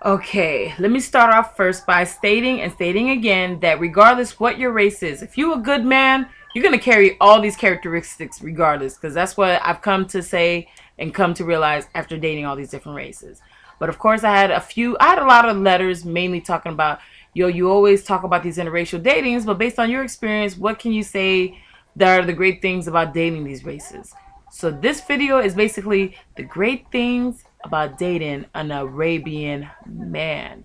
Okay, let me start off first by stating and stating again that regardless what your race is, if you're a good man, you're going to carry all these characteristics regardless, because that's what I've come to say and come to realize after dating all these different races. But of course, I had a lot of letters mainly talking about, yo, you always talk about these interracial datings, but based on your experience, what can you say that are the great things about dating these races? So this video is basically the great things about dating an Arabian man.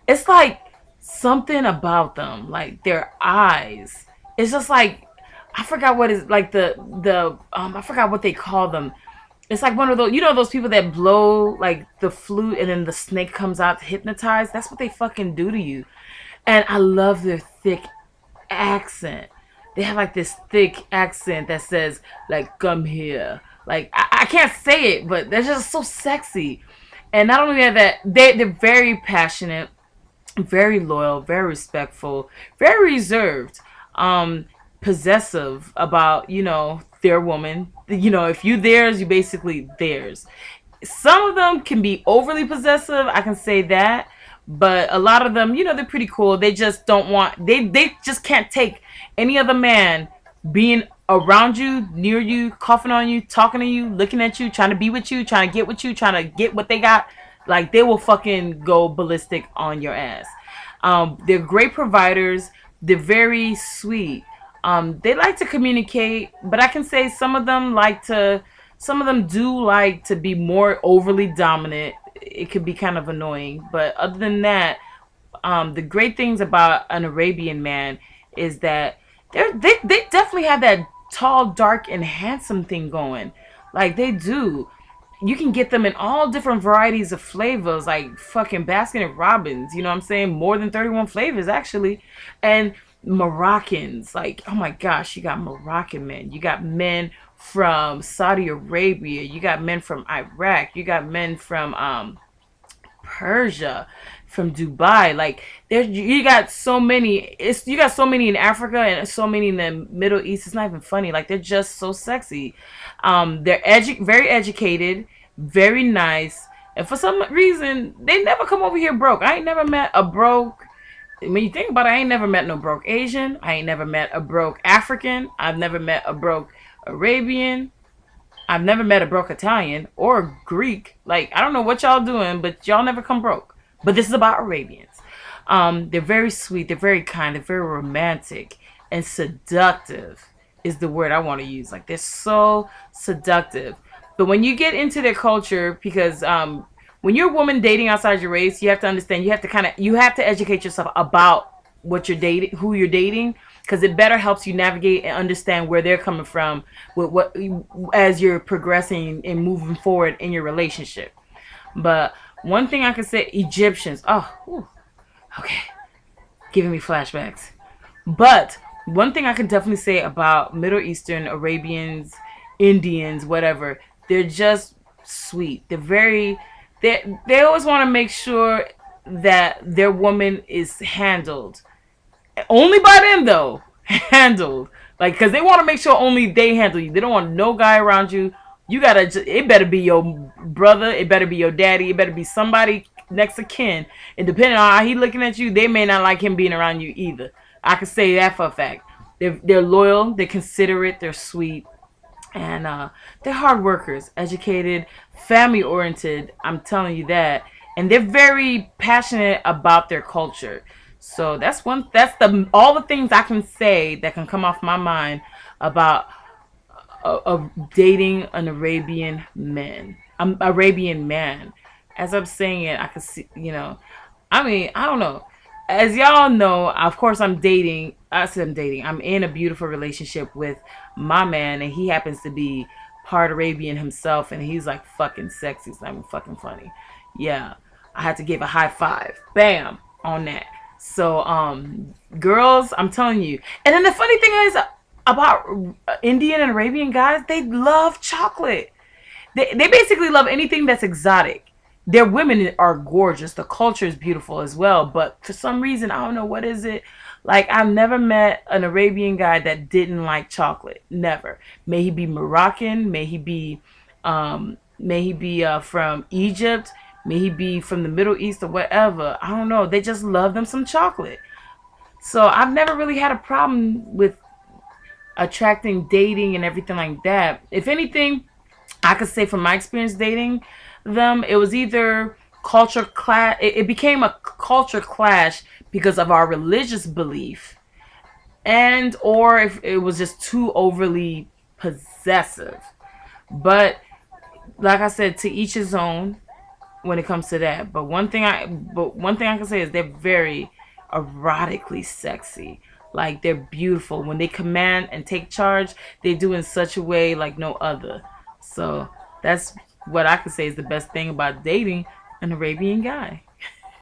It's like something about them, like their eyes. It's just like I forgot what is like the I forgot what they call them. It's like one of those, those people that blow like the flute and then the snake comes out to hypnotize. That's what they fucking do to you. And I love their thick accent. They have like this thick accent that says like "come here." Like I can't say it, but they're just so sexy. And not only that, they're very passionate, very loyal, very respectful, very reserved, possessive about their woman. If you theirs, you basically theirs. Some of them can be overly possessive, I can say that, but a lot of them, they're pretty cool. They just don't want, they just can't take any other man being around you, near you, coughing on you, talking to you, looking at you, trying to be with you, trying to get with you, trying to get what they got. Like, they will fucking go ballistic on your ass. They're great providers. They're very sweet. They like to communicate, but I can say some of them do like to be more overly dominant. It could be kind of annoying, but other than that, the great things about an Arabian man is that they definitely have that tall, dark, and handsome thing going. Like, they do. You can get them in all different varieties of flavors, like fucking Baskin and Robbins. You know what I'm saying? More than 31 flavors, actually. And Moroccans, like, oh my gosh, you got Moroccan men. You got men from Saudi Arabia. You got men from Iraq. You got men from Persia, from Dubai. Like, there you got so many. You got so many in Africa and so many in the Middle East. It's not even funny. Like, they're just so sexy. They're very educated, very nice, and for some reason they never come over here broke. I ain't never met a broke. When you think about it, I ain't never met no broke Asian. I ain't never met a broke African. I've never met a broke Arabian. I've never met a broke Italian or Greek. Like, I don't know what y'all doing, but y'all never come broke. But this is about Arabians. They're very sweet. They're very kind. They're very romantic and seductive is the word I want to use. Like, they're so seductive. But when you get into their culture, because when you're a woman dating outside your race, you have to understand. You have to educate yourself about what you're dating, who you're dating, because it better helps you navigate and understand where they're coming from with what as you're progressing and moving forward in your relationship. But one thing I can say, Egyptians. Oh, whew, okay, giving me flashbacks. But one thing I can definitely say about Middle Eastern, Arabians, Indians, whatever, they're just sweet. They always want to make sure that their woman is handled. Only by them though. Handled. Like, cause they want to make sure only they handle you. They don't want no guy around you. It better be your brother. It better be your daddy. It better be somebody next to kin. And depending on how he looking at you, they may not like him being around you either. I can say that for a fact. They're loyal. They're considerate. They're sweet. And they're hard workers, educated, family oriented. I'm telling you that. And they're very passionate about their culture. So that's all the things I can say that can come off my mind about dating an Arabian man. As I'm saying it, I can see, I mean, I don't know. As y'all know, of course, I'm dating. I said I'm dating. I'm in a beautiful relationship with my man, and he happens to be part Arabian himself, and he's like fucking sexy. It's not even fucking funny. Yeah, I had to give a high five, bam, on that. So, girls, I'm telling you. And then the funny thing is about Indian and Arabian guys, they love chocolate. They basically love anything that's exotic. Their women are gorgeous. The culture is beautiful as well. But for some reason, I don't know what is it. Like, I've never met an Arabian guy that didn't like chocolate. Never. May he be Moroccan. May he be from Egypt. May he be from the Middle East or whatever. I don't know. They just love them some chocolate. So I've never really had a problem with attracting dating and everything like that. If anything, I could say from my experience dating them, it was either culture clash. It became a culture clash because of our religious belief, and or if it was just too overly possessive. But like I said, to each his own when it comes to that. But one thing I can say is they're very erotically sexy. Like they're beautiful. When they command and take charge, they do in such a way like no other. So that's what I could say is the best thing about dating an Arabian guy.